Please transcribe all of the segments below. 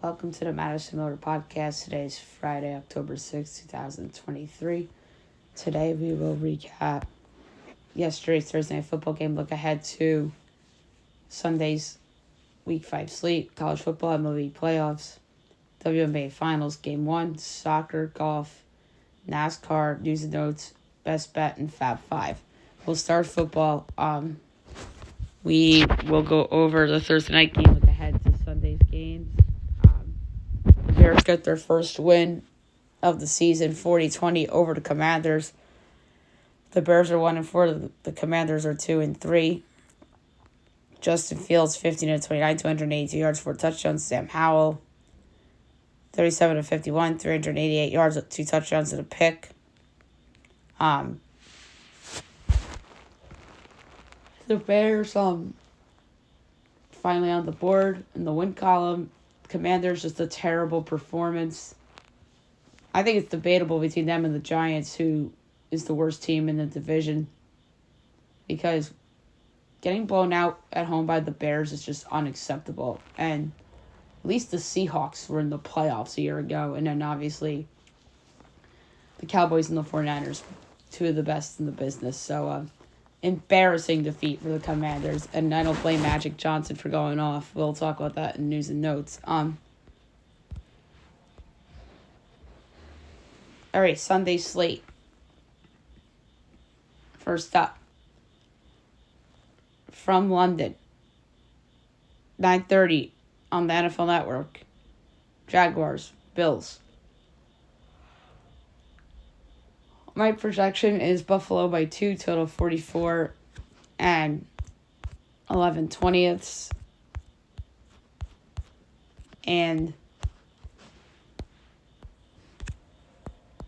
Welcome to the Madison Miller Podcast. Today is Friday, October 6, 2023. Today we will recap yesterday's Thursday Night Football game, look ahead to Sunday's Week 5 slate, college football, MLB playoffs, WNBA finals, game 1, soccer, golf, NASCAR, news and notes, best bet, and Fab 5. We'll start football. We will go over the Thursday night game, look ahead to Sunday's games. The Bears got their first win of the season, 40-20 over the Commanders. The Bears are 1-4. The Commanders are 2-3. Justin Fields, 15-29, 282 yards, 4 touchdowns. Sam Howell, 37-51, 388 yards, 2 touchdowns and a pick. The Bears finally on the board in the win column. Commanders, just a terrible performance. I think it's debatable between them and the Giants, who is the worst team in the division, because getting blown out at home by the Bears is just unacceptable. And at least the Seahawks were in the playoffs a year ago, and then obviously the Cowboys and the 49ers, two of the best in the business. So embarrassing defeat for the Commanders, and I don't blame Magic Johnson for going off. We'll talk about that in news and notes. All right, Sunday slate. First up, from London, 9:30 on the NFL Network, Jaguars, Bills. My projection is Buffalo by 2, total 44 and 11/20. And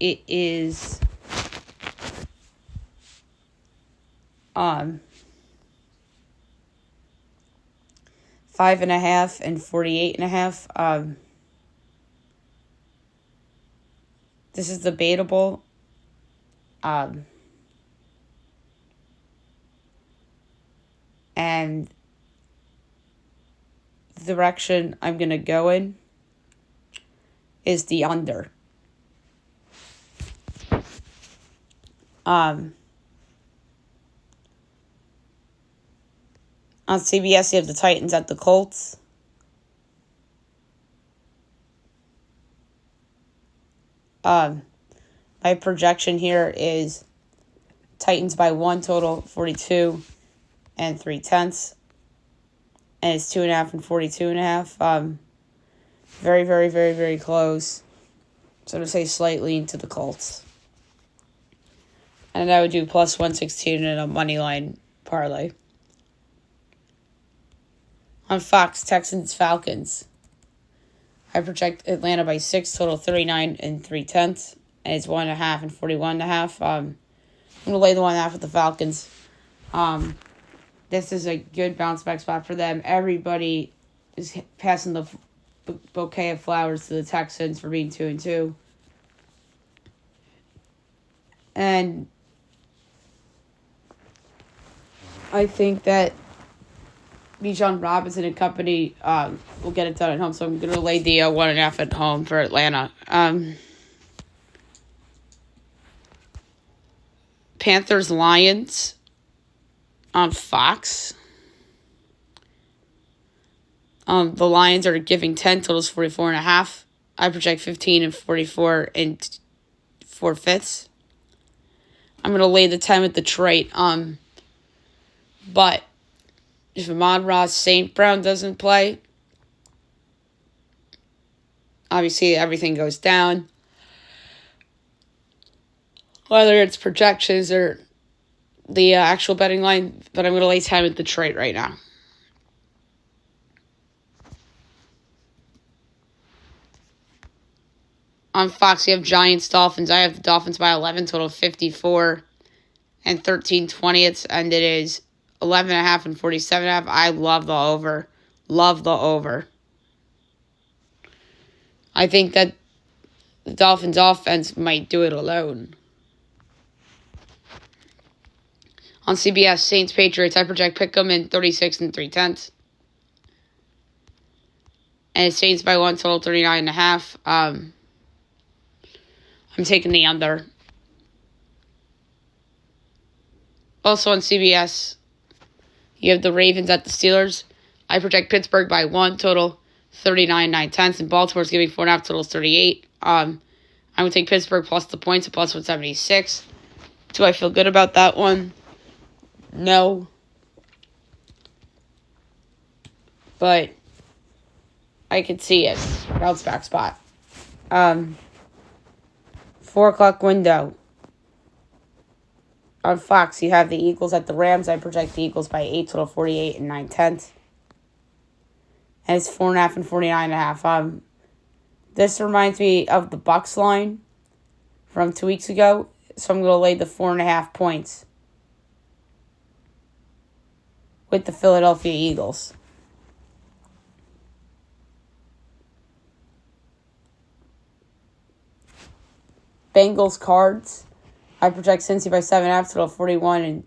it is 5.5 and 48.5. This is debatable. And the direction I'm going to go in is the under. On CBS, you have the Titans at the Colts. My projection here is Titans by 1, total 42 and 3/10. And it's 2.5 and 42.5. Very, very, very, very close. So I'm going to say slightly into the Colts. And I would do plus 116 in a money line parlay. On Fox, Texans, Falcons. I project Atlanta by 6, total 39 and 3/10. And it's 1.5 and 41.5. I'm going to lay the 1.5 with the Falcons. This is a good bounce back spot for them. Everybody is passing the bouquet of flowers to the Texans for being 2-2. And I think that Bijan Robinson and company will get it done at home. So I'm going to lay the 1.5 at home for Atlanta. Panthers, Lions on Fox. The Lions are giving 10, totals 44.5. I project 15 and 44 and 4/5. I'm going to lay the 10 with Detroit. But if Amon-Ra St. Brown doesn't play, obviously everything goes down. Whether it's projections or the actual betting line, but I'm going to lay 10 with Detroit right now. On Fox, you have Giants, Dolphins. I have the Dolphins by 11, total 54 and 13/20. And it is 11.5 and 47.5. I love the over. Love the over. I think that the Dolphins' offense might do it alone. On CBS, Saints, Patriots, I project Pick'em in 36 and 3/10. And it's Saints by 1, total 39.5. I'm taking the under. Also on CBS, you have the Ravens at the Steelers. I project Pittsburgh by 1, total 39.9, and Baltimore's giving 4.5, total 38. I'm going to take Pittsburgh plus the points at plus 176. Do I feel good about that one? No. But I could see it. Bounce back spot. 4 o'clock window. On Fox, you have the Eagles at the Rams. I project the Eagles by 8, total 48.9. And it's 4.5 and 49.5. This reminds me of the Bucs line from 2 weeks ago. So I'm going to lay the 4.5 points with the Philadelphia Eagles. Bengals Cards. I project Cincy by 7.5, total 41 and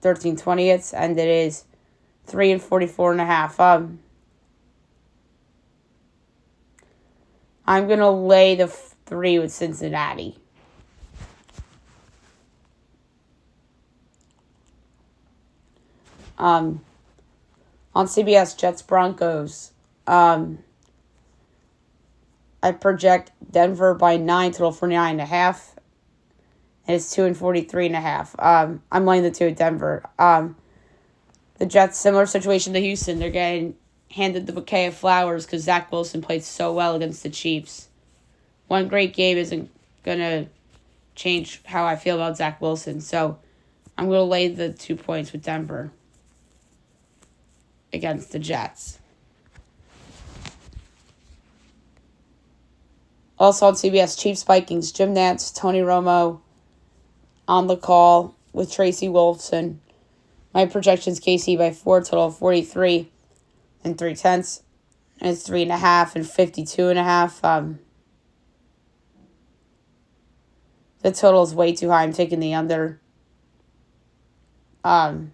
13/20, and it is 3 and 44.5. I'm going to lay the 3 with Cincinnati. On CBS, Jets Broncos. I project Denver by 9, total 49.5. And it's 2 and 43.5. I'm laying the 2 at Denver. The Jets, similar situation to Houston. They're getting handed the bouquet of flowers because Zach Wilson played so well against the Chiefs. One great game isn't going to change how I feel about Zach Wilson. So I'm going to lay the 2 points with Denver against the Jets. Also on CBS, Chiefs Vikings, Jim Nantz, Tony Romo on the call with Tracy Wolfson. My projections, KC by 4, total 43 and 3/10. And it's 3.5 and 52.5. The total is way too high. I'm taking the under. And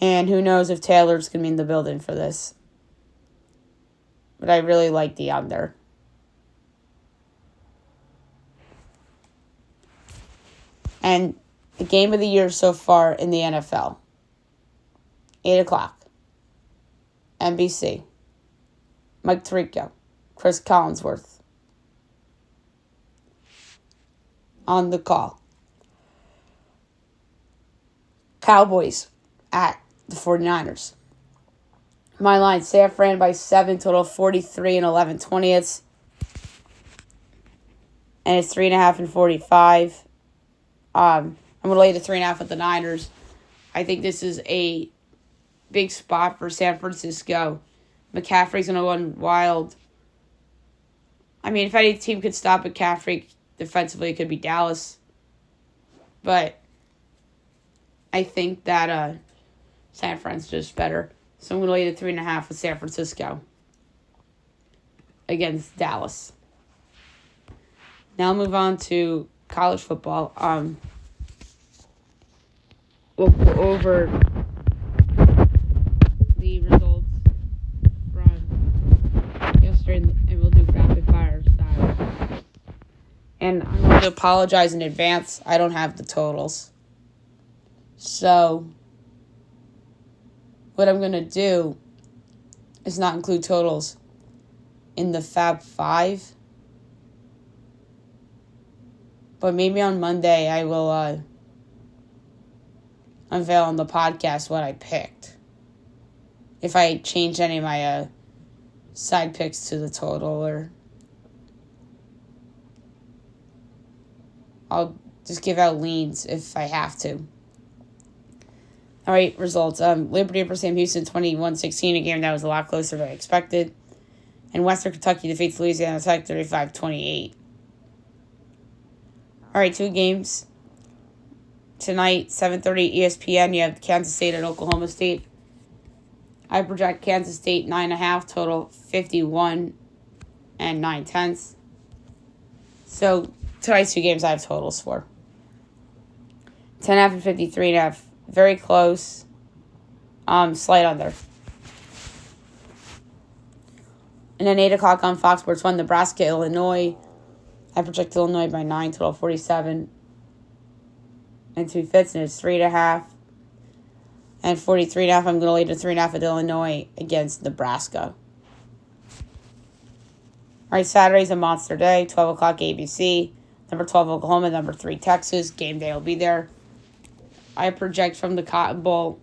who knows if Taylor's going to be in the building for this. But I really like the under. And the game of the year so far in the NFL. 8 o'clock. NBC. Mike Tirico. Chris Collinsworth. On the call. Cowboys at the 49ers. My line, San Fran by 7, total 43 and 11/20. And it's 3.5 and 45. I'm going to lay the 3.5 with the Niners. I think this is a big spot for San Francisco. McCaffrey's going to run wild. I mean, if any team could stop McCaffrey defensively, it could be Dallas. But I think that San Fran's just better. So I'm going to lay the 3.5 with San Francisco against Dallas. Now I'll move on to college football. We'll go over the results from yesterday, and we'll do rapid fire style. And I'm going to apologize in advance. I don't have the totals. So what I'm going to do is not include totals in the Fab 5. But maybe on Monday I will unveil on the podcast what I picked. If I change any of my side picks to the total, or I'll just give out leans if I have to. All right, results. Liberty over Sam Houston, 21-16, a game that was a lot closer than I expected. And Western Kentucky defeats Louisiana Tech, 35-28. All right, 2 games. Tonight, 7:30 ESPN, you have Kansas State and Oklahoma State. I project Kansas State 9.5, total 51 and 9/10. So, tonight's 2 games I have totals for. 10.5 and 53.5. Very close. Slight under. And then 8 o'clock on Fox Sports 1, Nebraska, Illinois. I project Illinois by 9, total 47 and 2/5, and it's 3.5. And 43.5, I'm going to lead to 3.5 with Illinois against Nebraska. All right, Saturday's a monster day, 12 o'clock ABC. Number 12, Oklahoma. Number 3, Texas. Game day will be there. I project from the Cotton Bowl,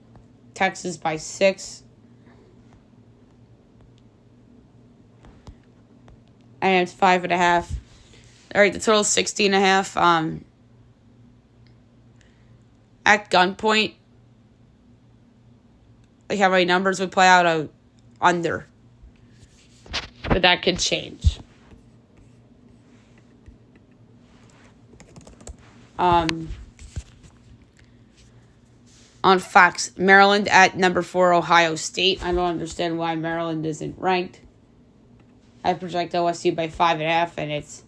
Texas by 6. And it's 5.5. All right, the total is 60.5. At gunpoint, like how my numbers would play out, under. But that could change. On Fox, Maryland at number 4, Ohio State. I don't understand why Maryland isn't ranked. I project OSU by 5.5, and it's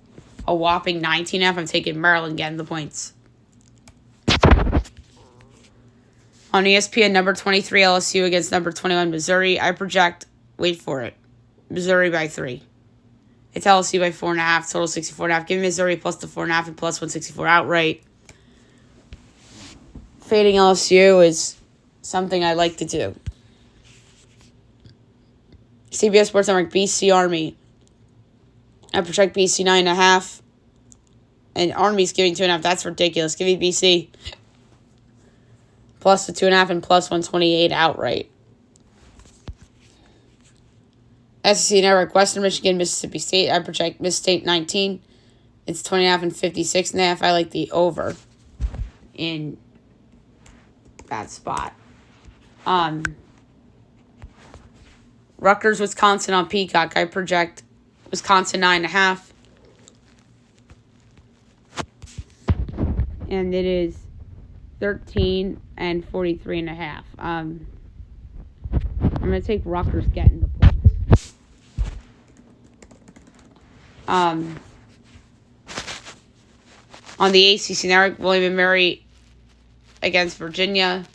a whopping 19.5. I'm taking Maryland getting the points. On ESPN, number 23, LSU against number 21, Missouri. I project, wait for it, Missouri by 3. It's LSU by 4.5, total 64.5. Give me Missouri plus the 4.5 and plus 164 outright. Fading LSU is something I like to do. CBS Sports Network, BC Army. I project BC 9.5. And Army's giving 2.5. That's ridiculous. Give me BC plus the 2.5 and plus 128 outright. SEC Network, Western Michigan, Mississippi State. I project Miss State 19. It's 20.5 and 56.5. I like the over in that spot. Rutgers, Wisconsin on Peacock. I project Wisconsin 9.5. And it is 13 and 43.5. I'm going to take Rutgers getting the points. On the ACC Network, William & Mary against Virginia.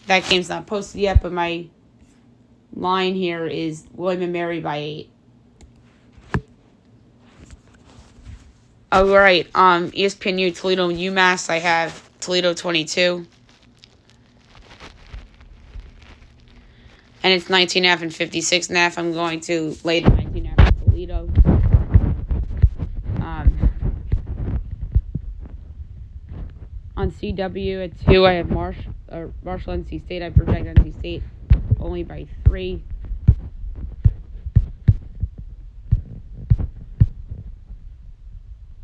That game's not posted yet, but my line here is William & Mary by 8. All right, ESPNU, Toledo and UMass, I have Toledo 22. And it's 19.5 and 56.5. I'm going to lay the 19.5 for Toledo. On CW at 2, I have Marshall NC State. I project NC State only by 3.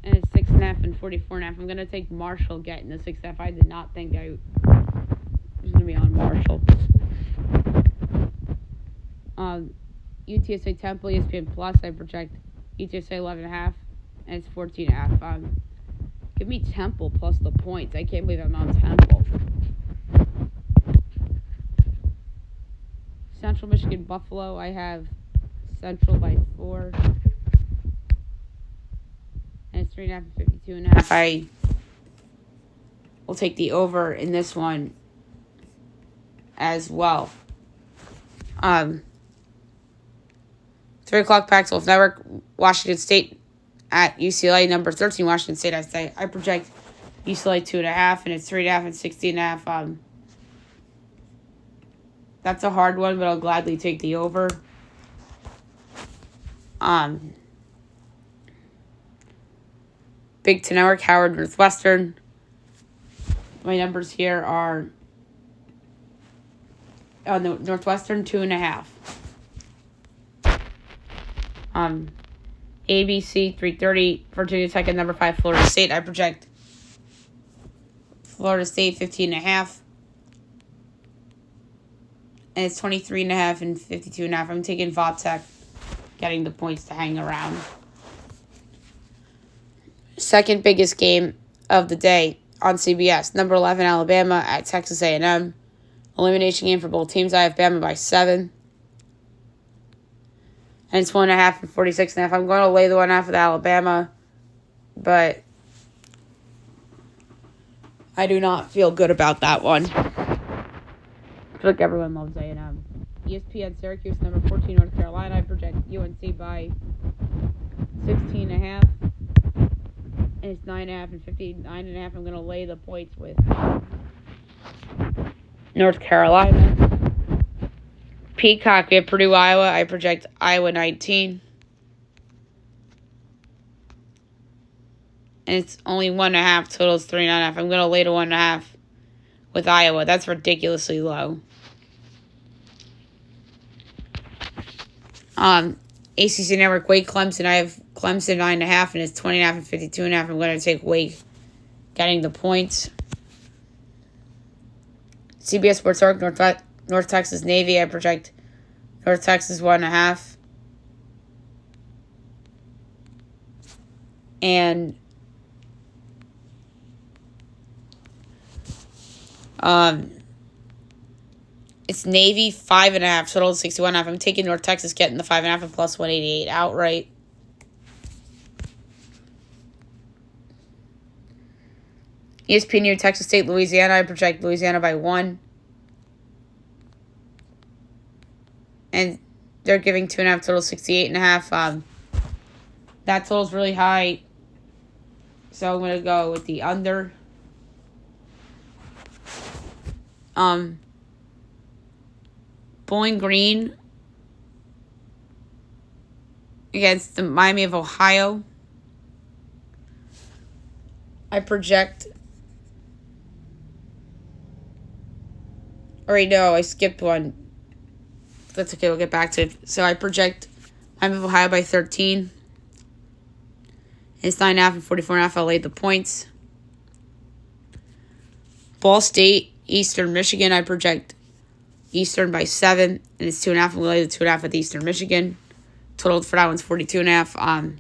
And it's 6.5 and 44.5. I'm going to take Marshall getting the 6.5. I did not think I was going to be on Marshall. UTSA Temple, ESPN Plus, I project UTSA 11.5, and it's 14.5. Give me Temple plus the points. I can't believe I'm on Temple. Central Michigan Buffalo, I have Central by 4. And it's 3.5 and 52.5. I will take the over in this one as well. 3 o'clock Pac-12 Network, Washington State at UCLA, number 13, Washington State. I project UCLA 2.5, and it's 3.5 and 16.5. That's a hard one, but I'll gladly take the over. Big Ten Network, Howard Northwestern. My numbers here are Northwestern 2.5. ABC 3:30, Virginia Tech at number 5, Florida State. I project Florida State 15.5. And it's 23.5 and 52.5. I'm taking Vatech getting the points to hang around. Second biggest game of the day on CBS. Number 11, Alabama at Texas A&M. Elimination game for both teams. I have Bama by 7. And it's 1.5 and 46.5. I'm going to lay the 1.5 with Alabama, but I do not feel good about that one. I feel like everyone loves A&M. ESPN Syracuse, number 14, North Carolina. I project UNC by 16.5. And it's 9.5 and 59.5. I'm going to lay the points with North Carolina. Peacock, we have Purdue, Iowa. I project Iowa 19. And it's only 1.5. Total is 3.5. I'm going to lay to 1.5 with Iowa. That's ridiculously low. ACC Network, Wake, Clemson. I have Clemson 9.5, and it's 20.5 and 52.5. I'm going to take Wake getting the points. CBS Sports Arc, North Texas Navy. I project North Texas 1.5. And it's Navy 5.5, total 61.5. I'm taking North Texas getting the 5.5 and plus 188 outright. ESPN New Texas State, Louisiana. I project Louisiana by 1. And they're giving 2.5, total 68.5. That total's really high. So I'm going to go with the under. Bowling Green against the Miami of Ohio. I project. Alright, no, I skipped one. That's okay, we'll get back to it. So I project Miami of Ohio by 13. It's 9.5 and 44.5. I'll lay the points. Ball State, Eastern Michigan. I project Eastern by 7. And it's 2.5. I'm going to lay the 2.5 with Eastern Michigan. Total for that one's 42.5.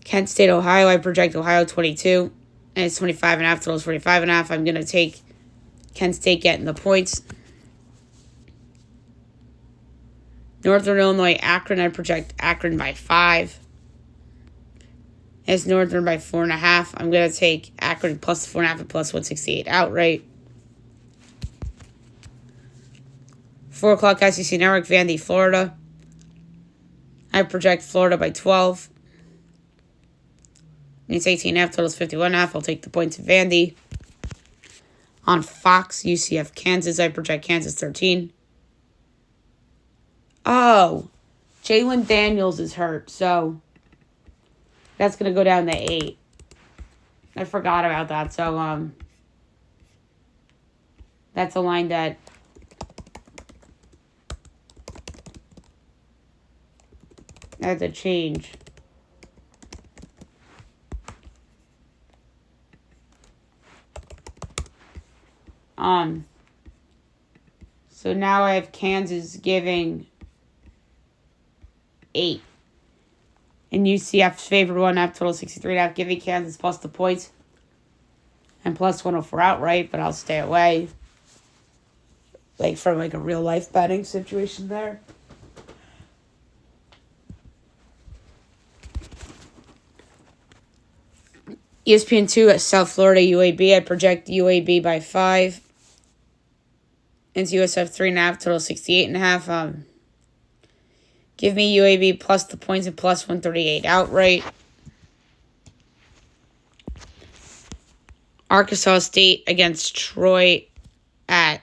Kent State, Ohio. I project Ohio 22. And it's 25.5. Total is 45.5. I'm going to take Kent State getting the points. Northern Illinois, Akron. I project Akron by 5. It's Northern by 4.5. I'm going to take Akron plus 4.5 and plus 168 outright. 4 o'clock SEC Network, Vandy, Florida. I project Florida by 12. And it's 18.5, total is 51.5. I'll take the points of Vandy. On Fox, UCF, Kansas. I project Kansas 13. Oh, Jalen Daniels is hurt, so that's going to go down to 8. I forgot about that. So, that's a line that I had to change. So now I have Kansas giving 8. And UCF's favorite 1.5, total 63.5, giving Kansas plus the points. And plus 104 outright, but I'll stay away. From a real life betting situation there. ESPN 2 at South Florida, UAB. I project UAB by 5. Into USF 3.5, total 68.5. Give me UAB plus the points and plus 138 outright. Arkansas State against Troy at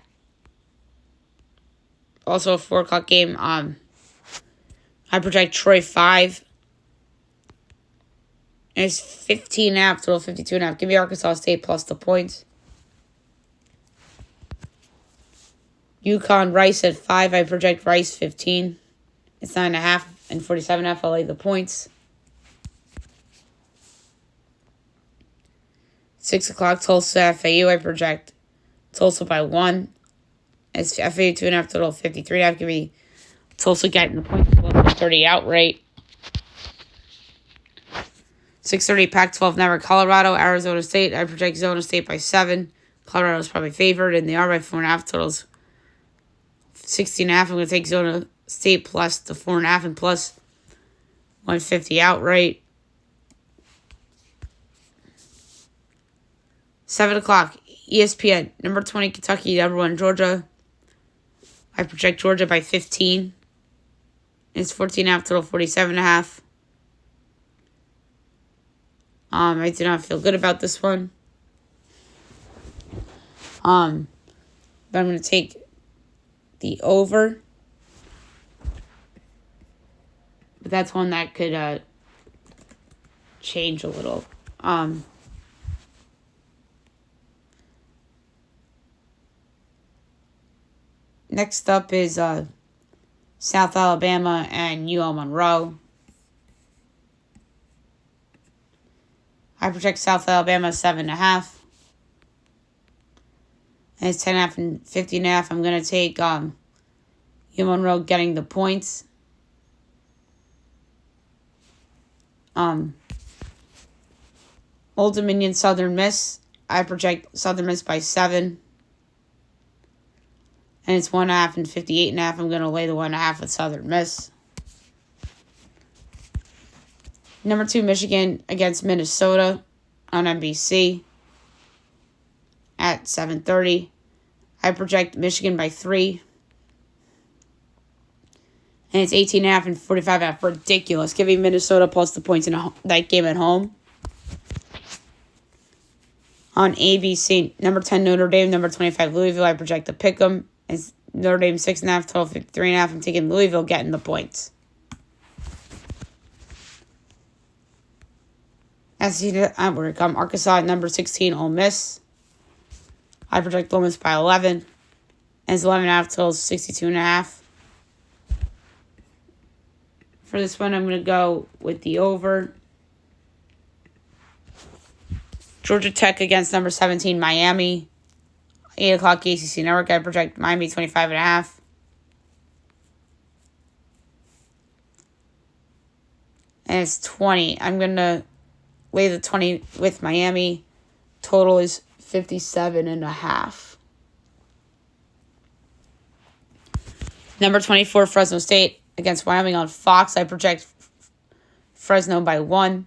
also a 4 o'clock game. I project Troy 5. And it's 15.5, total 52.5. Give me Arkansas State plus the points. UConn Rice at 5. I project Rice 15. It's 9.5 and 47.5. I'll lay the points. 6 o'clock Tulsa FAU. I project Tulsa by 1. It's FAU 2.5, total 53.5. Give me Tulsa getting the points. 30 outright. 6:30 Pac-12 Network, Colorado, Arizona State. I project Arizona State by 7. Colorado's probably favored, and they are by 4.5. Totals 16.5. I'm going to take Arizona State plus the 4.5 and plus 150 outright. 7 o'clock ESPN, number 20 Kentucky, number 1 Georgia. I project Georgia by 15. It's 14.5 total, 47.5. I do not feel good about this one. But I'm going to take the over. But that's one that could change a little. Next up is South Alabama and UL Monroe. I project South Alabama 7.5. And it's 10.5 and 50.5. I'm going to take UL Monroe getting the points. Old Dominion Southern Miss. I project Southern Miss by 7. And it's 1.5 and 58.5. I'm going to lay the 1.5 with Southern Miss. Number 2, Michigan against Minnesota on NBC at 7:30. I project Michigan by 3. And it's 18.5 and 45.5. Ridiculous. Giving Minnesota plus the points in that game at home. On ABC, number 10, Notre Dame, number 25, Louisville. I project the pick'em. It's Notre Dame 6.5, total 53.5. I'm taking Louisville getting the points. Arkansas at number 16, Ole Miss. I project Ole Miss by 11. And it's 11.5, total 62.5. For this one, I'm going to go with the over. Georgia Tech against number 17, Miami. 8 o'clock ACC Network. I project Miami 25.5. And it's 20. I'm going to lay the 20 with Miami. Total is 57.5. Number 24, Fresno State against Wyoming on Fox. I project Fresno by 1.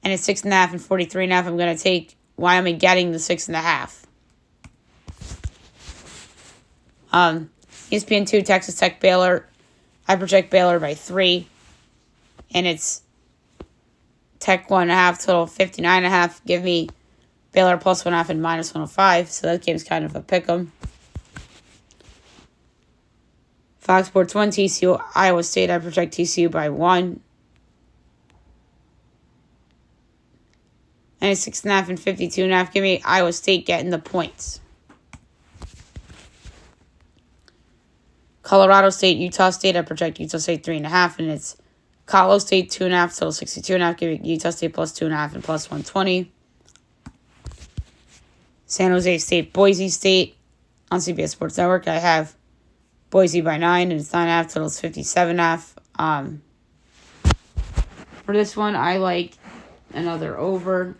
And it's 6.5 and 43.5. I'm going to take Wyoming getting the 6.5. ESPN 2, Texas Tech, Baylor. I project Baylor by 3. And it's Tech 1.5, total 59.5. Give me Baylor plus 1.5 and minus 105. So that game's kind of a pick'em. Fox Sports 1, TCU, Iowa State. I project TCU by 1. And it's 6.5 and 52.5. Give me Iowa State getting the points. Colorado State, Utah State. I project Utah State 3.5. And it's Colorado State 2.5, total 62.5. Give me Utah State plus 2.5 and plus 120. San Jose State, Boise State. On CBS Sports Network, I have Boise by 9. And it's 9.5, total is 57.5. For this one, I like another over.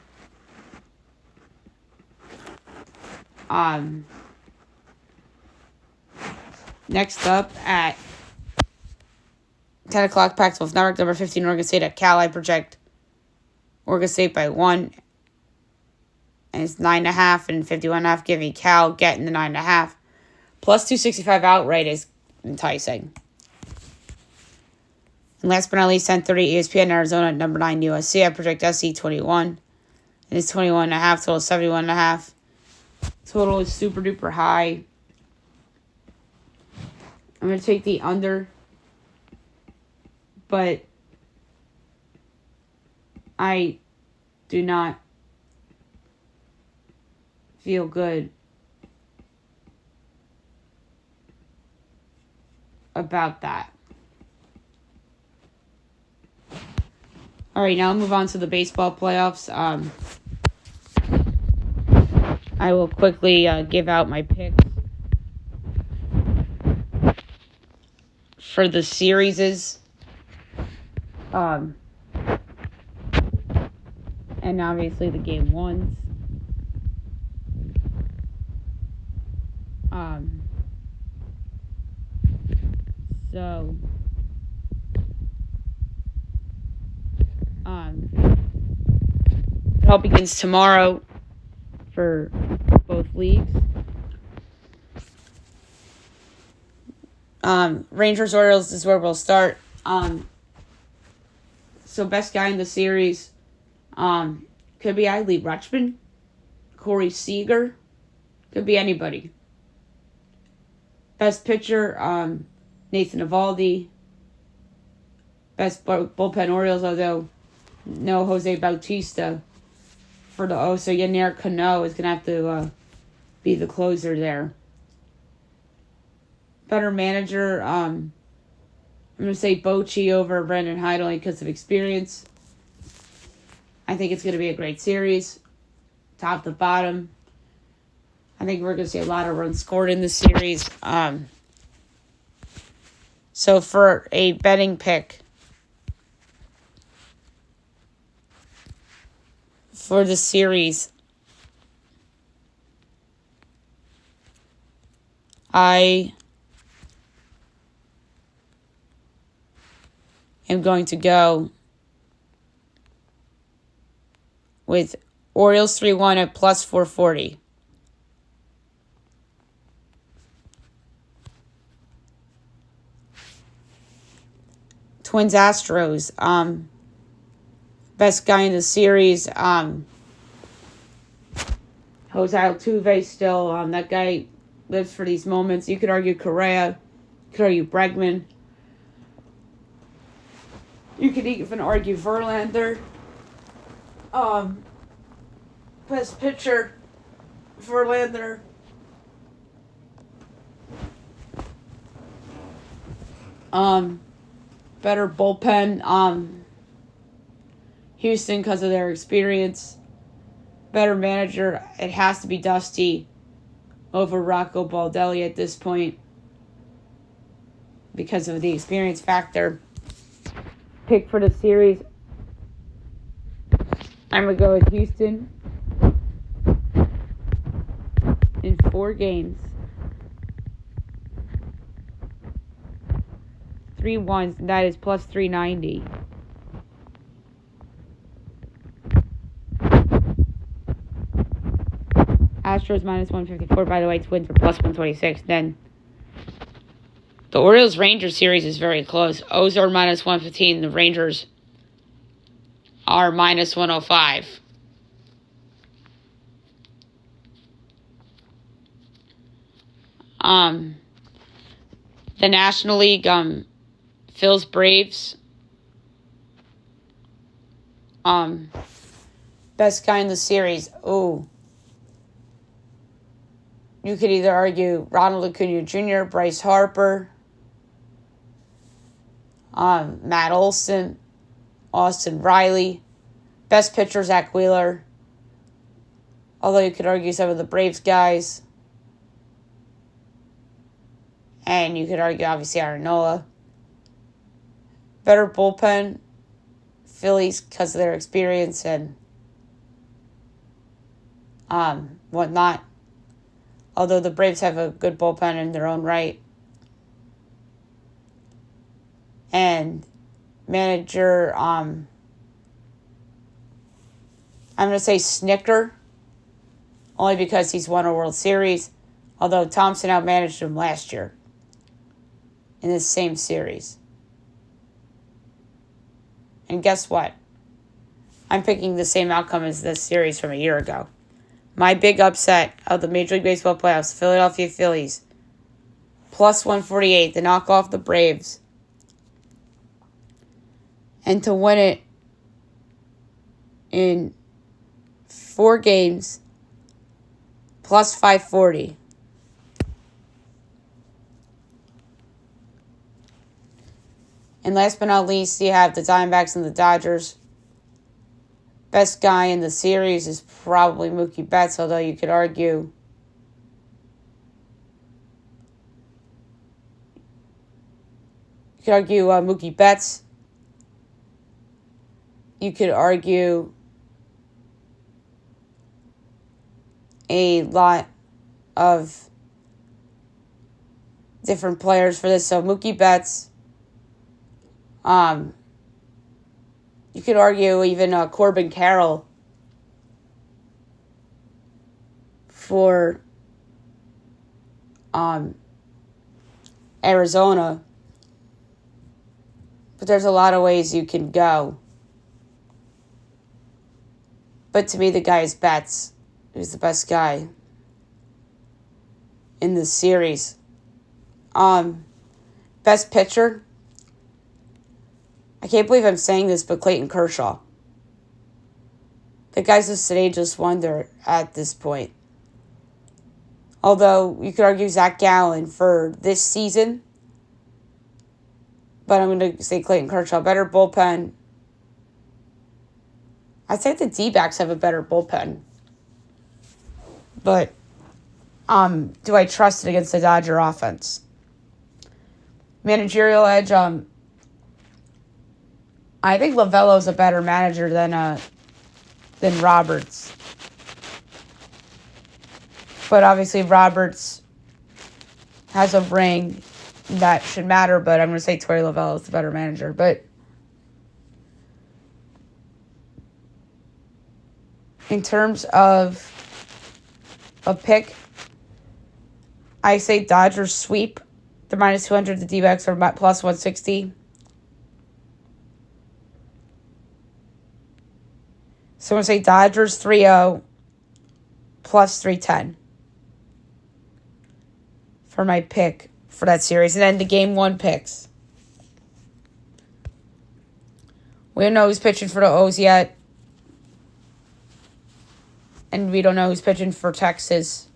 Next up at 10 o'clock, Pac-12 Network, number 15, Oregon State at Cal. I project Oregon State by 1. And it's 9.5 and 51.5. Give me Cal getting the 9.5. Plus 265 outright is enticing. And last but not least, 10:30 ESPN Arizona at number 9 USC. I project SC 21. And it's 21.5, total 71.5. Total is super duper high. I'm going to take the under. But I do not feel good about that. All right, now I'll move on to the baseball playoffs. I will quickly give out my picks for the series. And obviously the game ones. So it all begins tomorrow for both leagues. Rangers Orioles is where we'll start. So best guy in the series could be Adley Rutschman, Corey Seager, could be anybody. Best pitcher, Nathan Eovaldi. Best bullpen Orioles, although no Jose Bautista for the O. So Yennier Cano is going to have to be the closer there. Better manager, I'm going to say Bochy over Brandon Hyde only because of experience. I think it's going to be a great series, top to bottom. I think we're going to see a lot of runs scored in this series. So for a betting pick for the series, I am going to go with Orioles 3-1 at plus 440. Twins Astros. Best guy in the series. Jose Altuve still. That guy lives for these moments. You could argue Correa. You could argue Bregman. You could even argue Verlander. Best pitcher, Verlander. Better bullpen, Houston because of their experience. Better manager, it has to be Dusty over Rocco Baldelli at this point because of the experience factor. Pick for the series, I'm going to go with Houston in 4 games. 3-1, that is plus 390. Astros minus 154, by the way, Twins are plus 126. Then the Orioles-Rangers series is very close. O's are minus 115, the Rangers are minus 105. The National League, Phil's Braves. Best guy in the series. Oh. You could either argue Ronald Acuna Jr., Bryce Harper, Matt Olson, Austin Riley. Best pitcher, Zach Wheeler. Although you could argue some of the Braves guys. And you could argue, obviously, Aaron Nola. Better bullpen, Phillies, because of their experience and whatnot. Although the Braves have a good bullpen in their own right. And manager, I'm going to say Snicker, only because he's won a World Series, although Thompson outmanaged him last year in this same series. And guess what? I'm picking the same outcome as this series from a year ago. My big upset of the Major League Baseball playoffs, Philadelphia Phillies, plus 148 to knock off the Braves. And to win it in 4 games, plus 540. And last but not least, you have the Diamondbacks and the Dodgers. Best guy in the series is probably Mookie Betts, although you could argue Mookie Betts. You could argue a lot of different players for this. So Mookie Betts. You could argue even Corbin Carroll for Arizona. But there's a lot of ways you can go. But to me, the guy is Betts, who's the best guy in this series. Best pitcher. I can't believe I'm saying this, but Clayton Kershaw. The guy's just an ageless wonder at this point. Although you could argue Zach Gallen for this season. But I'm going to say Clayton Kershaw. Better bullpen. I'd say the D-backs have a better bullpen. But do I trust it against the Dodger offense? Managerial edge. I think Lovello's a better manager than Roberts. But obviously Roberts has a ring that should matter, but I'm going to say Torey Lovello is the better manager. But in terms of a pick, I say Dodgers sweep. They're minus 200. The D-backs are plus 160. So I'm going to say Dodgers 3-0 plus 310 for my pick for that series. And then the game one picks. We don't know who's pitching for the O's yet. And we don't know who's pitching for Texas.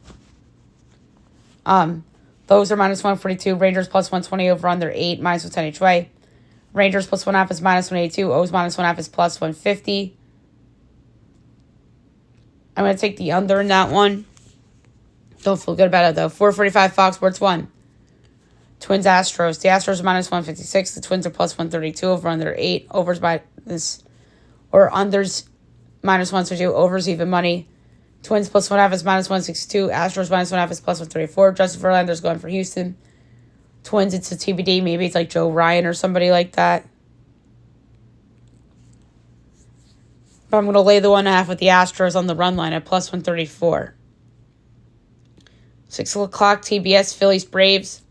Those are minus 142. Rangers plus 120 over under 8, minus 110 each way. Rangers plus 1.5 is minus 182. O's minus 1.5 is plus 150. I'm going to take the under in that one. Don't feel good about it, though. 445 Fox Sports 1. Twins Astros. The Astros are minus 156. The Twins are plus 132 over under 8. Overs minus, or unders minus 162. Overs even money. Twins plus 1.5 is minus 162. Astros minus 1.5 is plus 134. Justin Verlander's going for Houston. Twins, it's a TBD. Maybe it's like Joe Ryan or somebody like that. But I'm going to lay the 1.5 with the Astros on the run line at plus 134. 6 o'clock, TBS, Phillies, Braves.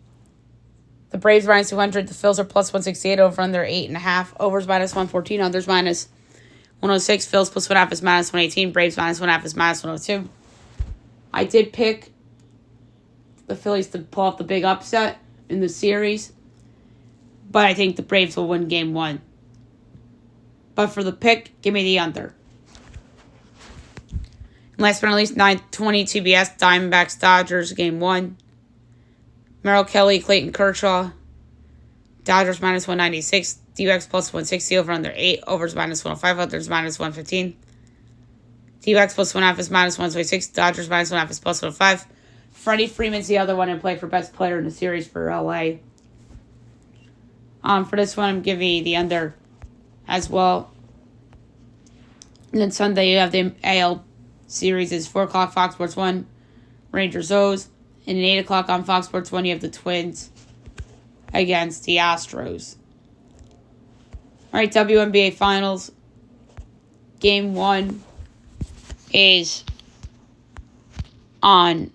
The Braves minus 200. The Phils are plus 168 over under 8.5. Overs minus 114. Unders minus 106. Phils plus 1.5 is minus 118. Braves minus 1.5 is minus 102. I did pick the Phillies to pull off the big upset in the series. But I think the Braves will win game one. But for the pick, give me the under. And last but not least, 9:20 TBS, Diamondbacks, Dodgers, game one. Merrill Kelly, Clayton Kershaw. Dodgers minus 196. D-backs plus 160 over under 8. Overs minus 105. Unders minus 115. D-backs plus 1.5 is minus 126. Dodgers minus 1.5 is plus 105. Freddie Freeman's the other one in play for best player in the series for LA. For this one, I'm giving the under as well. And then Sunday, you have the AL series is 4 o'clock, Fox Sports 1, Rangers O's. And at 8 o'clock on Fox Sports 1, you have the Twins against the Astros. All right, WNBA Finals. Game 1 is on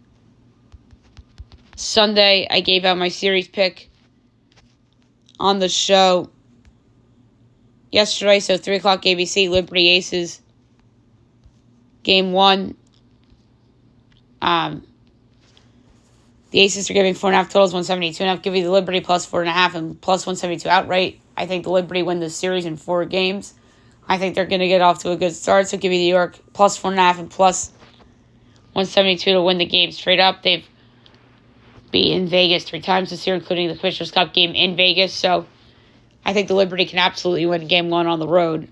Sunday. I gave out my series pick on the show yesterday. So 3 o'clock ABC, Liberty Aces. Game 1. The Aces are giving 4.5 totals, 172.5. I'll give you the Liberty plus 4.5 and plus 172 outright. I think the Liberty win this series in 4 games. I think they're going to get off to a good start. So give me New York plus 4.5 and plus 172 to win the game straight up. They've beaten Vegas 3 times this year, including the Commissioner's Cup game in Vegas. So I think the Liberty can absolutely win game 1 on the road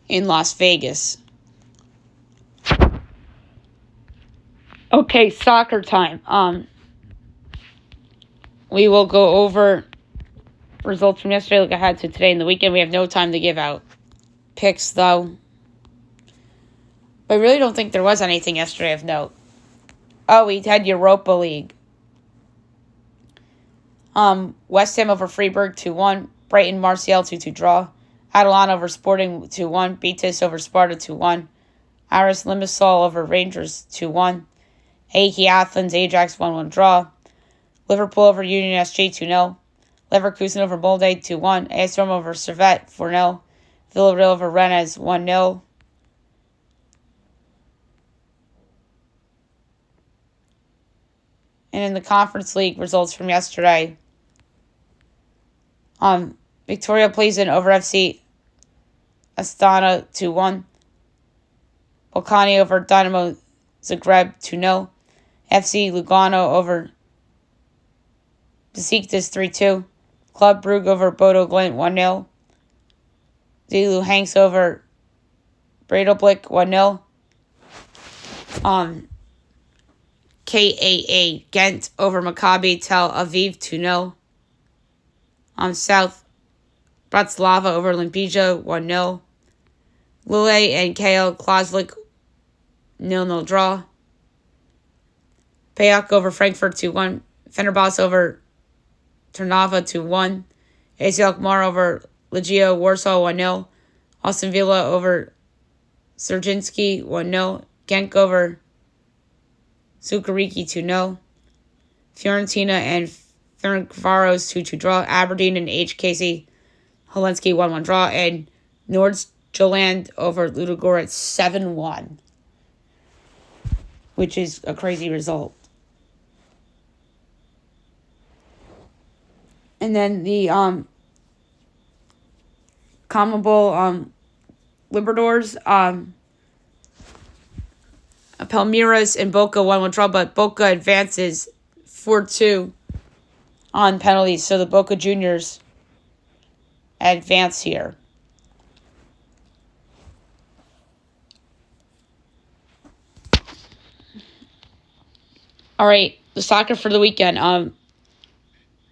in Las Vegas. Okay, soccer time. We will go over results from yesterday, look ahead to today and the weekend. We have no time to give out picks, though. But I really don't think there was anything yesterday of note. Oh, we had Europa League. West Ham over Freiburg 2-1. Brighton Marseille 2-2 draw. Atalanta over Sporting 2-1. Betis over Sparta 2-1. Aris Limassol over Rangers 2-1. AEK Athens Ajax 1-1 draw. Liverpool over Union SG 2-0. Leverkusen over Molde 2-1. AS Roma over Servette 4-0. Villarreal over Rennes 1-0. And in the Conference League results from yesterday, Victoria Plzeň over FC Astana 2-1. Balkani over Dynamo Zagreb 2-0. FC Lugano over Besiktas 3-2. Club Brugge over Bodo Glimt 1-0. Zulu Hanks over Breidablik 1-0. KAA Ghent over Maccabi Tel Aviv 2-0. South Bratislava over Limpija 1-0. Lille and KL Klosvik 0-0 draw. Payok over Frankfurt 2-1. Fenerbahce over Trnava 2-1. AZ Alkmaar over Legia Warsaw 1-0. Austin Villa over Serginski 1-0. Genk over Sukariki 2-0. Fiorentina and Ferencváros 2-2 draw. Aberdeen and HKC Helsinki 1-1 draw. And Nordjylland over Ludogorets 7-1. Which is a crazy result. And then the CONMEBOL Libertadores, Palmeiras and Boca 1-1 draw, but Boca advances 4-2 on penalties, so the Boca Juniors advance here. All right, the soccer for the weekend. All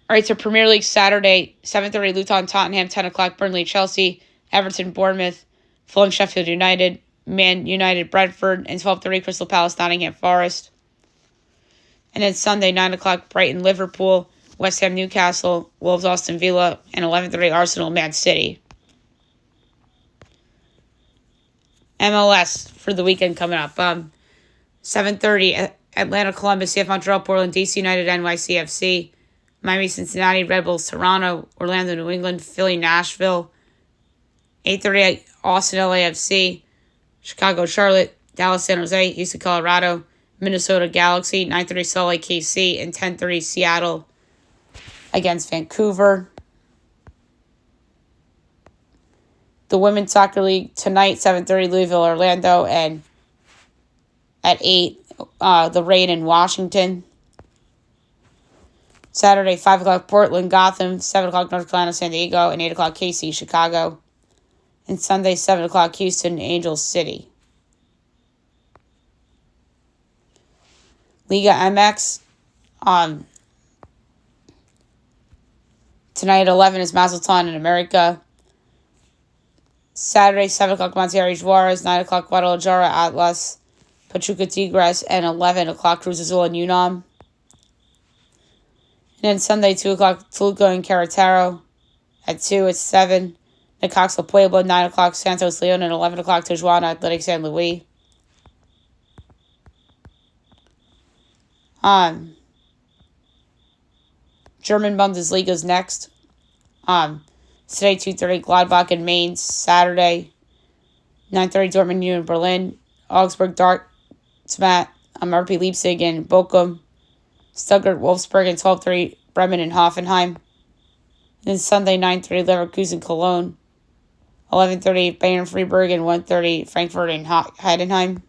right, so Premier League Saturday, 7:30, Luton, Tottenham, 10 o'clock, Burnley, Chelsea, Everton, Bournemouth, Fulham, Sheffield United, Man United, Brentford, and 12:30, Crystal Palace, Nottingham Forest. And then Sunday, 9 o'clock, Brighton, Liverpool, West Ham, Newcastle, Wolves, Aston Villa, and 11:30, Arsenal, Man City. MLS for the weekend coming up. 7:30, Atlanta, Columbus, CF Montreal, Portland, DC United, NYCFC, Miami, Cincinnati, Red Bulls, Toronto, Orlando, New England, Philly, Nashville. 8:30, Austin, LAFC, Chicago, Charlotte, Dallas, San Jose, Houston, Colorado, Minnesota Galaxy, 9:30, Salt Lake, KC, and 10:30, Seattle against Vancouver. The Women's Soccer League tonight, 7:30, Louisville, Orlando, and at 8, the Rain in Washington. Saturday, 5 o'clock, Portland, Gotham, 7 o'clock, North Carolina, San Diego, and 8 o'clock, KC, Chicago. And Sunday, 7 o'clock, Houston, Angels City. Liga MX. Tonight at 11 is Mazatlan in America. Saturday, 7 o'clock, Monterrey Juarez, 9 o'clock, Guadalajara, Atlas, Pachuca Tigres, and 11 o'clock, Cruz Azul and UNAM. And then Sunday, 2 o'clock, Toluca and Querétaro. At 2, it's 7. Necaxa Puebla, 9 o'clock, Santos Leon, and 11 o'clock, Tijuana Athletic San Luis. German Bundesliga's next. Today, 2:30, Gladbach and Mainz. Saturday, 9:30, Dortmund Union Berlin. Augsburg, Darmstadt, RB Leipzig, and Bochum. Stuttgart, Wolfsburg, and 12:30, Bremen and Hoffenheim. Then Sunday, 9:30, Leverkusen, Cologne. 11:30, Bayern, Freiburg, and 1:30, Frankfurt and Heidenheim.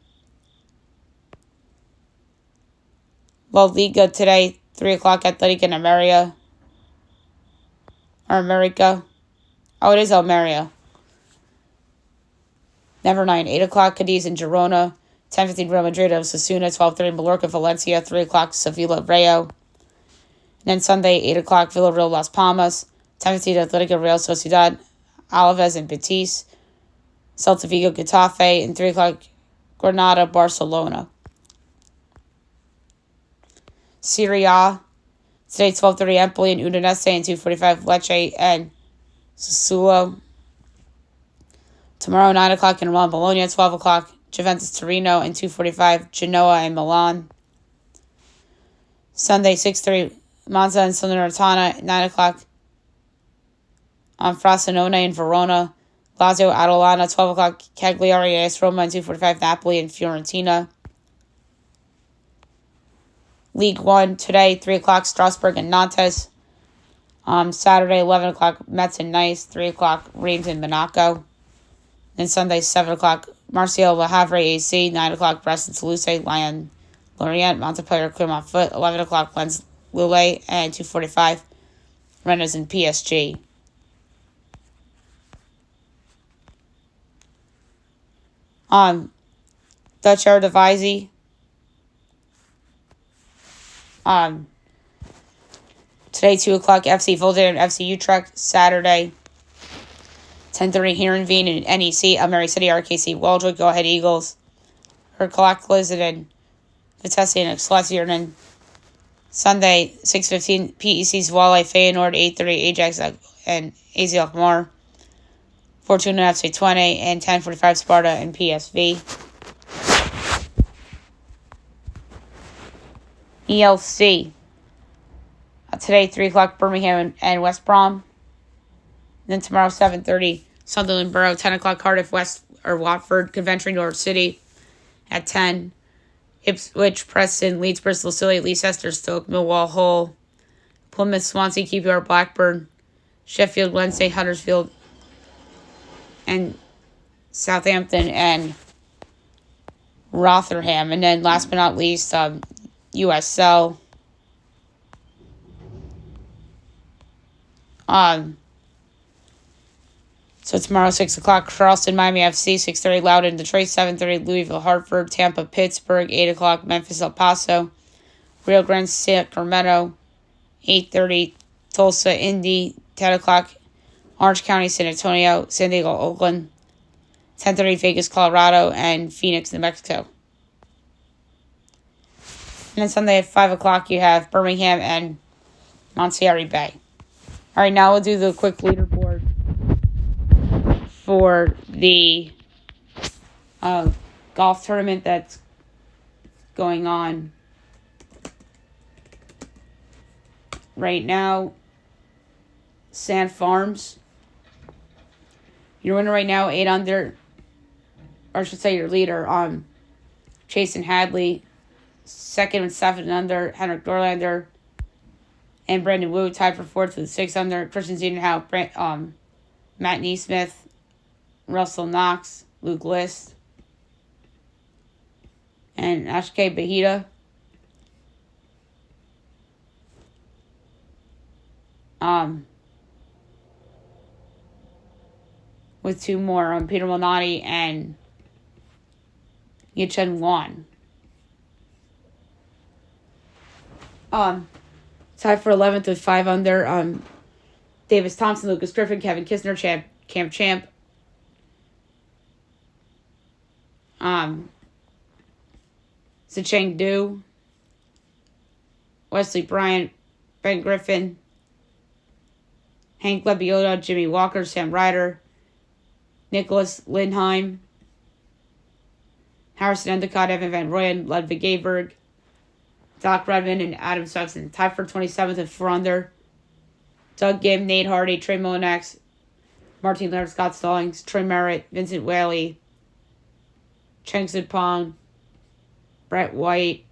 La Liga today, 3 o'clock, Athletic and America. Oh, it is Almeria. Never mind. 8 o'clock, Cadiz and Girona. 10:15, Real Madrid of Osasuna. 12:30, Mallorca, Valencia. 3 o'clock, Sevilla, Rayo. And then Sunday, 8 o'clock, Villarreal, Las Palmas. 10:15, Atletico, Real Sociedad. Alaves and Betis. Celta Vigo, Getafe. And 3 o'clock, Granada, Barcelona. Serie A. Today, 12:30, Empoli and Udinese. And 2:45, Lecce and Sassuolo. Tomorrow, 9 o'clock, in Milan, Bologna. 12 o'clock, Juventus, Torino. And 2:45, Genoa and Milan. Sunday, 6:30, Monza and Salernitana at 9 o'clock. Frosinone and Verona. Lazio, Atalanta, 12 o'clock. Cagliari, AS Roma, and 2:45. Napoli and Fiorentina. League 1 today, 3 o'clock. Strasbourg and Nantes. Saturday, 11 o'clock. Metz and Nice. 3 o'clock. Reims and Monaco. Then Sunday, 7 o'clock. Marseille, Le Havre, AC. 9 o'clock. Brest and Toulouse. Lyon, Lorient, Montpellier, Clermont Foot. 11 o'clock. Lens, Lille, and 2:45. Rennes and PSG. Dutch Eredivisie. Today, 2 o'clock, FC Volendam and FC Utrecht. Saturday, 10:30, Heerenveen and NEC. Almere City, RKC, Waldwick. Go Ahead Eagles. Heracles and Vitesse and Excelsior. And then Sunday, 6:15, PEC Zwolle, Feyenoord. 8:30, Ajax and AZ Alkmaar. Fortuna FC 20 and 10:45, Sparta and PSV. ELC. Today, 3 o'clock, Birmingham and West Brom. Then tomorrow, 7:30, Sunderland Borough. 10 o'clock, Cardiff West or Watford. Coventry Norwich City at 10. Ipswich, Preston, Leeds, Bristol City, Leicester, Stoke, Millwall, Hull. Plymouth, Swansea, QPR, Blackburn. Sheffield Wednesday, Huddersfield, and Southampton and Rotherham. And then last but not least, USL. So tomorrow, 6 o'clock, Charleston, Miami FC. 6:30, Loudoun, Detroit. 7:30, Louisville, Hartford. Tampa, Pittsburgh. 8 o'clock, Memphis, El Paso. Rio Grande, Sacramento. 8:30, Tulsa, Indy. 10 o'clock, Orange County, San Antonio. San Diego, Oakland. 10:30, Vegas, Colorado. And Phoenix, New Mexico. And then Sunday at 5 o'clock, you have Birmingham and Monterey Bay. All right, now we'll do the quick leaderboard for the golf tournament that's going on right now. Sand Farms. Your winner right now, 8 under, or I should say your leader, Jason Hadley. Second with 7 under, Henrik Norlander. And Brandon Wu tied for 4th with 6 under. Christian Ziedenhout, Matt Neesmith, Russell Knox, Luke List, and Ashke Bahita. With 2 more, Peter Malnati and Yichen Wan. Tied for 11th with 5 under, Davis Thompson, Lucas Griffin, Kevin Kisner, Cam Champ. Zicheng Du, Wesley Bryant, Ben Griffin, Hank Lebioda, Jimmy Walker, Sam Ryder, Nicholas Lindheim, Harrison Endicott, Evan Van Rooyen, Ludwig Gayberg, Doc Redmond, and Adam Sutton. Tied for 27th with 4 under. Doug Gibb, Nate Hardy, Trey Monax, Martin Laird, Scott Stallings, Troy Merritt, Vincent Whaley, Cheng Pong, Brett White,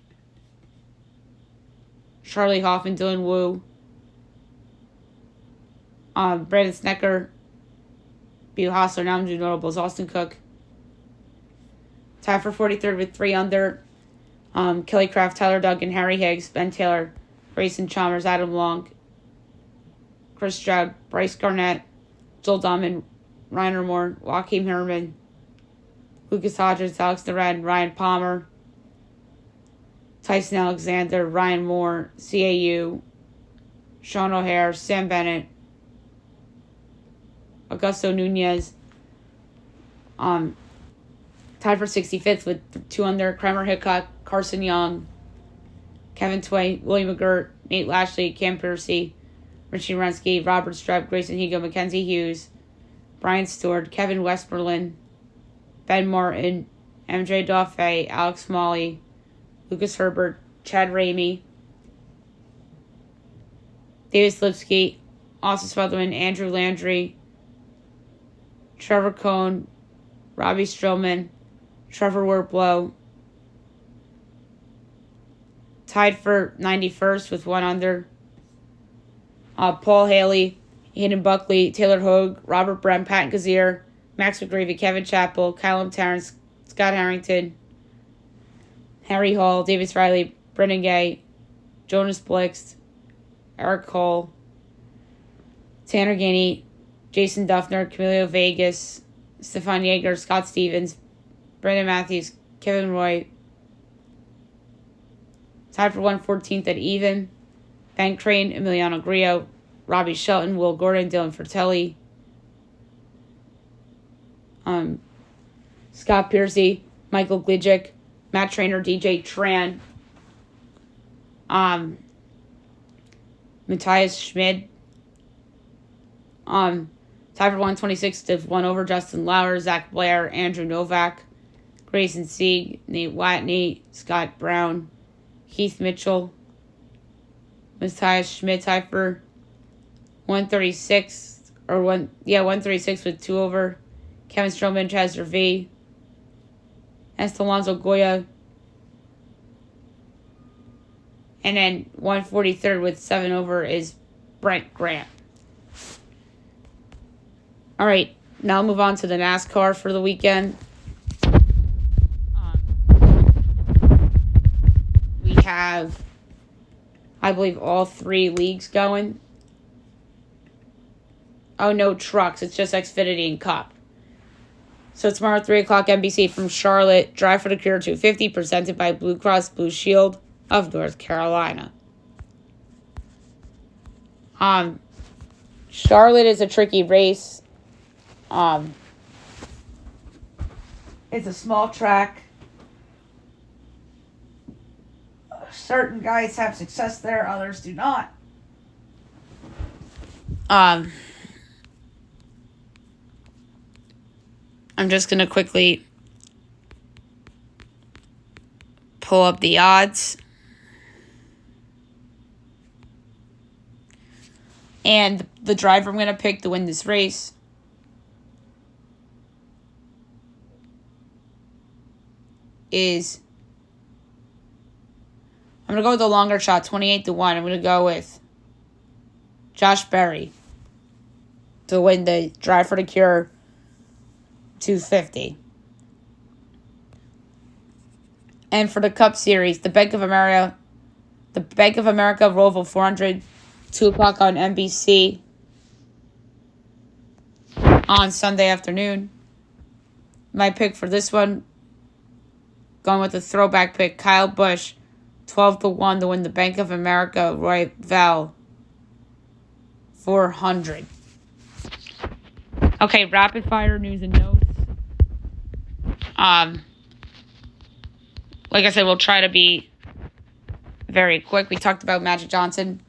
Charlie Hoffman, Dylan Wu, Brandon Snecker, Beau Hossler, Namju Notables, Austin Cook. Tied for 43rd with 3 under. Kelly Craft, Tyler Duggan, Harry Higgs, Ben Taylor, Grayson Chalmers, Adam Long, Chris Stroud, Bryce Garnett, Joel Dahman, Ryan Moore, Joaquin Herman, Lucas Hodges, Alex Duran, Ryan Palmer, Tyson Alexander, Ryan Moore, CAU, Sean O'Hare, Sam Bennett, Augusto Nunez. Tied for 65th with 2 under, Kramer Hickok, Carson Young, Kevin Tway, William McGirt, Nate Lashley, Cam Piercy, Richie Rensky, Robert Streb, Grayson Higo, Mackenzie Hughes, Brian Stewart, Kevin Westmoreland, Ben Martin, MJ Daffey, Alex Smalley, Lucas Herbert, Chad Ramey, Davis Lipsky, Austin Sutherland, Andrew Landry, Trevor Cohn, Robbie Strowman, Trevor Werplow, tied for 91st with 1 under. Paul Haley, Hayden Buckley, Taylor Hogue, Robert Brent, Pat Gazier, Max McGravy, Kevin Chappell, Callum Terrence, Scott Harrington, Harry Hall, Davis Riley, Brendan Gay, Jonas Blixt, Eric Cole, Tanner Gainey, Jason Duffner, Camilo Vegas, Stefan Yeager, Scott Stevens, Brendan Matthews, Kevin Roy. Tied for 114th at even. Ben Crane, Emiliano Grillo, Robbie Shelton, Will Gordon, Dylan Fratelli, Scott Piercy, Michael Glijic, Matt Trainer, DJ Tran, Matthias Schmid, tied for 126th to 1 over, Justin Lauer, Zach Blair, Andrew Novak, Grayson Sieg, Nate Watney, Scott Brown, Heath Mitchell, Matthias Schmid tied for 136 with 2 over, Kevin Stroman, Chester V, Estalonzo Goya, and then 143rd with 7 over is Brent Grant. All right, now I'll move on to the NASCAR for the weekend. We have, I believe, all 3 leagues going. Oh, no trucks. It's just Xfinity and Cup. So tomorrow, 3 o'clock, NBC from Charlotte, Drive for the Cure 250, presented by Blue Cross Blue Shield of North Carolina. Charlotte is a tricky race. It's a small track. Certain guys have success there, others do not. I'm just going to quickly pull up the odds. And the driver I'm going to pick to win this race is, I'm going to go with the longer shot, 28 to 1. I'm going to go with Josh Berry to win the Drive for the Cure 250. And for the Cup Series, the Bank of America Roval 400, 2 o'clock on NBC on Sunday afternoon. My pick for this one, going with the throwback pick, Kyle Busch, 12 to 1 to win the Bank of America Roval 400. Okay, rapid fire news and notes. Like I said, we'll try to be very quick. We talked about Magic Johnson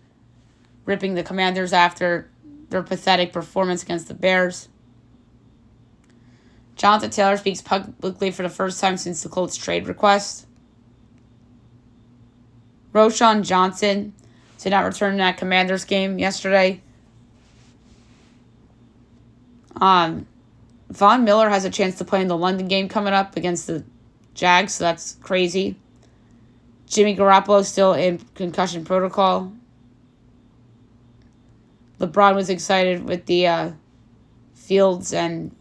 ripping the Commanders after their pathetic performance against the Bears. Jonathan Taylor speaks publicly for the first time since the Colts trade request. Roshan Johnson did not return in that Commanders game yesterday. Von Miller has a chance to play in the London game coming up against the Jags, so that's crazy. Jimmy Garoppolo still in concussion protocol. LeBron was excited with the Fields and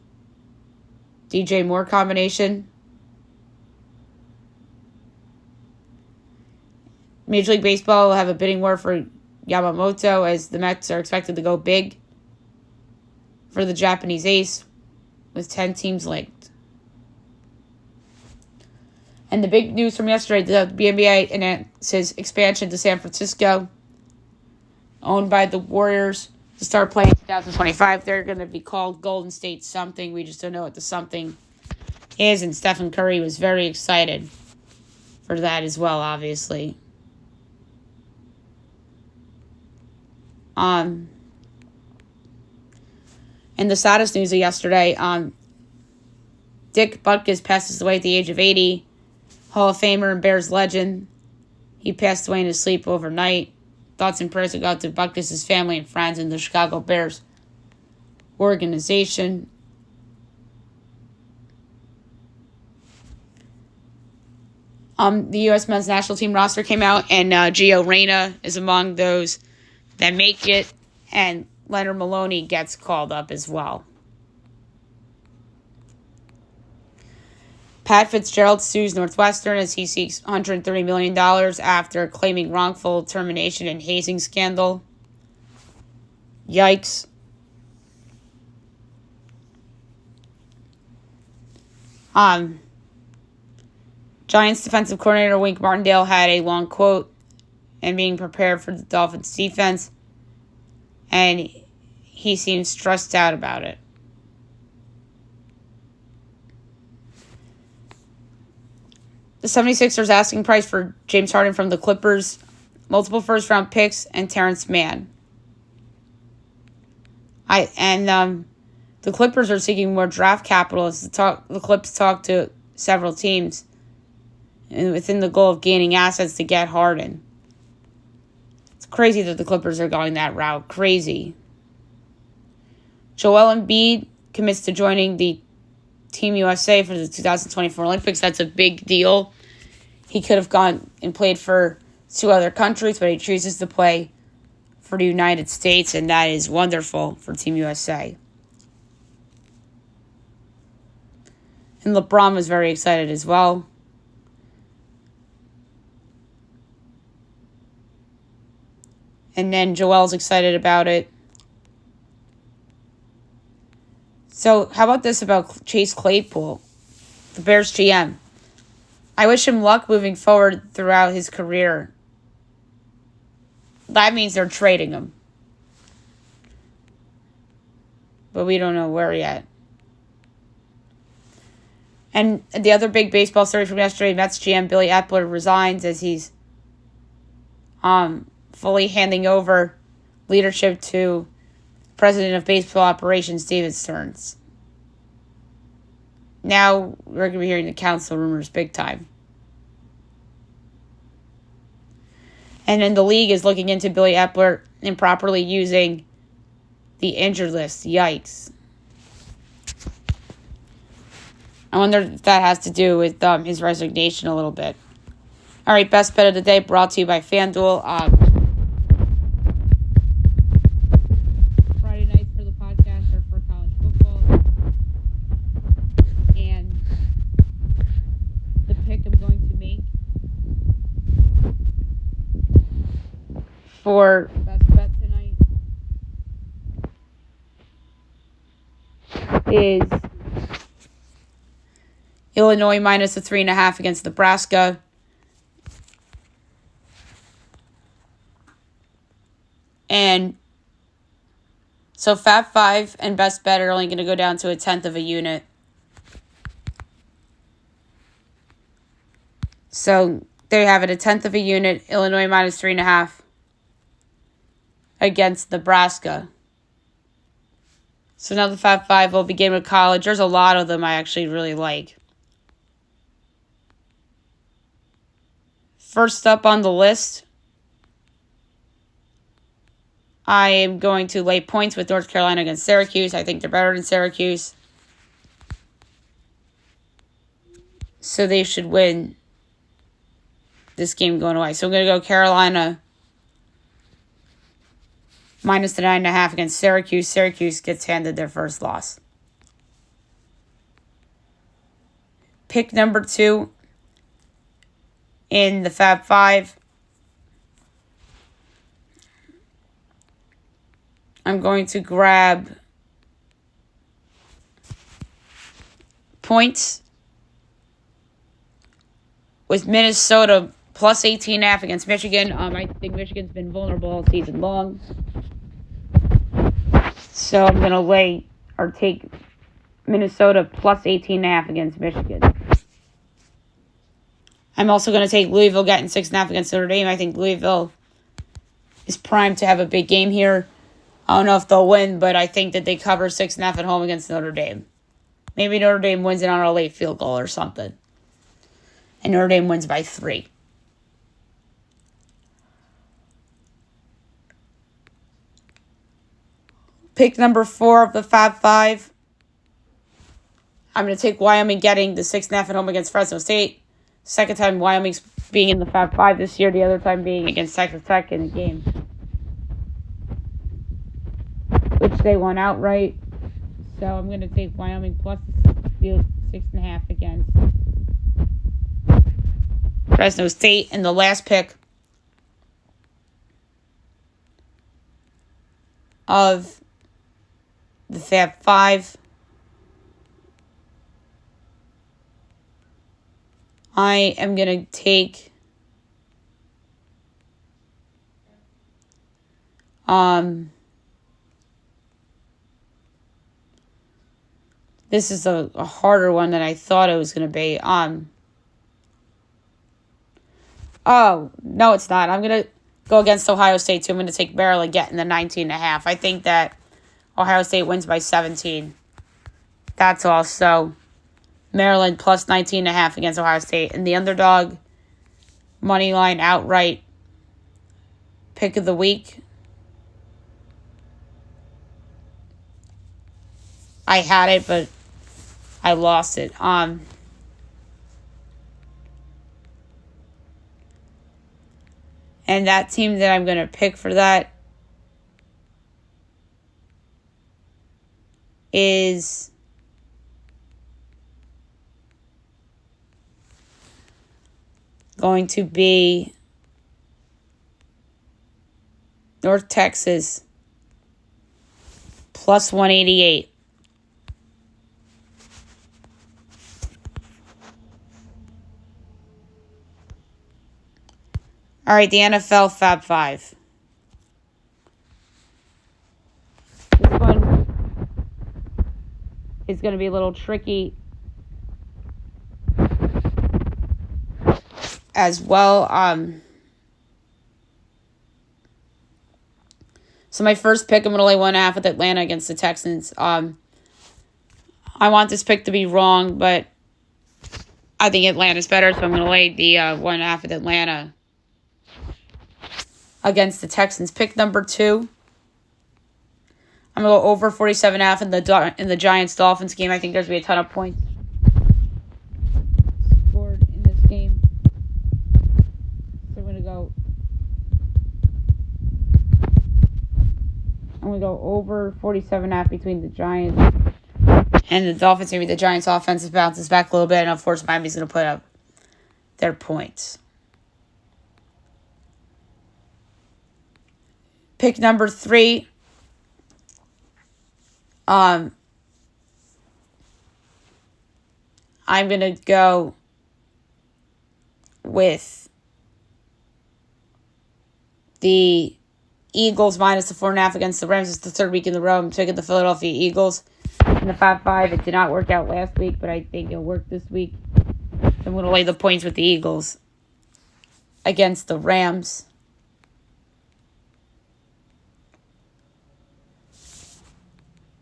DJ Moore combination. Major League Baseball will have a bidding war for Yamamoto as the Mets are expected to go big for the Japanese ace with 10 teams linked. And the big news from yesterday, the WNBA announces expansion to San Francisco, owned by the Warriors, to start playing in 2025. They're going to be called Golden State something. We just don't know what the something is. And Stephen Curry was very excited for that as well, obviously. And the saddest news of yesterday, Dick Butkus passes away at the age of 80. Hall of Famer and Bears legend. He passed away in his sleep overnight. thoughts and prayers go out to Butkus' family and friends and the Chicago Bears organization. The U.S. men's national team roster came out, and Gio Reyna is among those that make it, and Leonard Maloney gets called up as well. Pat Fitzgerald sues Northwestern as he seeks $130 million after claiming wrongful termination and hazing scandal. Yikes. Giants defensive coordinator Wink Martindale had a long quote and being prepared for the Dolphins defense, and he seems stressed out about it. The 76ers asking price for James Harden from the Clippers, multiple first-round picks, and Terrence Mann. The Clippers are seeking more draft capital as the Clips talk to several teams within the goal of gaining assets to get Harden. It's crazy that the Clippers are going that route. Crazy. Joel Embiid commits to joining the Team USA for the 2024 Olympics. That's a big deal. He could have gone and played for 2 other countries, but he chooses to play for the United States, and that is wonderful for Team USA. And LeBron was very excited as well. And then Joel's excited about it. So how about this about Chase Claypool, the Bears GM? I wish him luck moving forward throughout his career. That means they're trading him. But we don't know where yet. And the other big baseball story from yesterday, Mets GM Billy Epler resigns as he's fully handing over leadership to President of Baseball Operations David Stearns. Now we're going to be hearing the council rumors big time. And then the league is looking into Billy Epler improperly using the injured list. Yikes. I wonder if that has to do with his resignation a little bit. All right, best bet of the day brought to you by FanDuel. Friday nights for the podcast are for college football. And the pick I'm going to make for best bet tonight is Illinois minus the 3.5 against Nebraska. And so Fab 5 and best bet are only going to go down to 1/10 of a unit. So there you have it, 1/10 of a unit, Illinois minus 3.5 against Nebraska. So now the Fab 5 will begin with college. There's a lot of them I actually really like. First up on the list, I am going to lay points with North Carolina against Syracuse. I think they're better than Syracuse. So they should win this game going away. So I'm going to go Carolina minus the 9.5 against Syracuse. Syracuse gets handed their first loss. Pick number 2 in the Fab 5. I'm going to grab points with Minnesota plus 18.5 against Michigan. I think Michigan's been vulnerable all season long. So I'm going to take Minnesota plus 18.5 against Michigan. I'm also going to take Louisville getting 6.5 against Notre Dame. I think Louisville is primed to have a big game here. I don't know if they'll win, but I think that they cover 6.5 at home against Notre Dame. Maybe Notre Dame wins it on a late field goal or something. And Notre Dame wins by 3. Pick number 4 of the Fab 5. I'm going to take Wyoming getting the 6.5 at home against Fresno State. Second time Wyoming's being in the Fab 5 this year. The other time being against Texas Tech in a game, which they won outright. So I'm going to take Wyoming plus the 6.5 against Fresno State. And the last pick of the Fab 5. I am going to take this is a harder one than I thought it was going to be. Oh, no, it's not. I'm going to go against Ohio State, too. I'm going to take Maryland getting the 19.5. I think that Ohio State wins by 17. That's also Maryland plus 19.5 against Ohio State. And the underdog money line outright pick of the week. I had it, but I lost it. And that team that I'm going to pick for that is going to be North Texas plus 188. All right, the NFL Fab 5. This one is going to be a little tricky as well. So my first pick, I'm going to lay 1.5 with Atlanta against the Texans. I want this pick to be wrong, but I think Atlanta's better, so I'm going to lay the 1.5 with Atlanta against the Texans. Pick number 2. I'm going to go over 47.5 in the Giants-Dolphins game. I think there's going to be a ton of points scored in this game. So I'm going to go over 47.5 between the Giants and the Dolphins. Maybe the Giants' offense bounces back a little bit, and of course Miami's going to put up their points. Pick number 3. I'm going to go with the Eagles minus the 4.5 against the Rams. It's the third week in a row. I'm taking the Philadelphia Eagles in the Fab 5. It did not work out last week, but I think it'll work this week. So I'm going to lay the points with the Eagles against the Rams.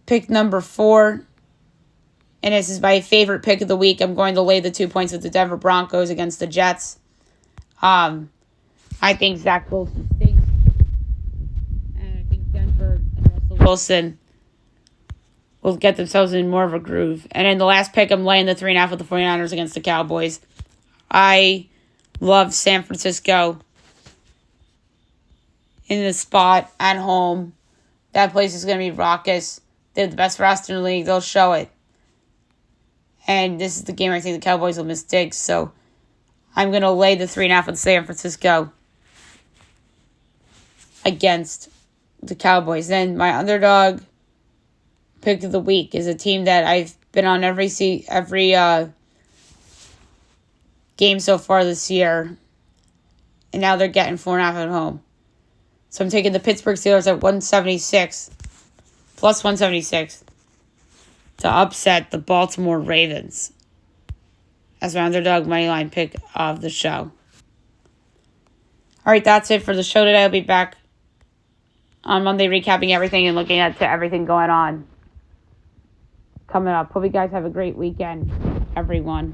Pick number 4, and this is my favorite pick of the week. I'm going to lay the 2 points with the Denver Broncos against the Jets. I think Zach Wilson stinks, and I think Denver and Russell Wilson will get themselves in more of a groove. And in the last pick, I'm laying the 3.5 with the 49ers against the Cowboys. I love San Francisco in the spot at home. That place is going to be raucous. They have the best roster in the league. They'll show it. And this is the game I think the Cowboys will miss Diggs. So I'm going to lay the 3.5 with San Francisco against the Cowboys. Then my underdog pick of the week is a team that I've been on every game so far this year. And now they're getting 4.5 at home. So I'm taking the Pittsburgh Steelers at 176. Plus 176 to upset the Baltimore Ravens as my underdog moneyline pick of the show. All right, that's it for the show today. I'll be back on Monday recapping everything and looking at everything going on coming up. Hope you guys have a great weekend, everyone.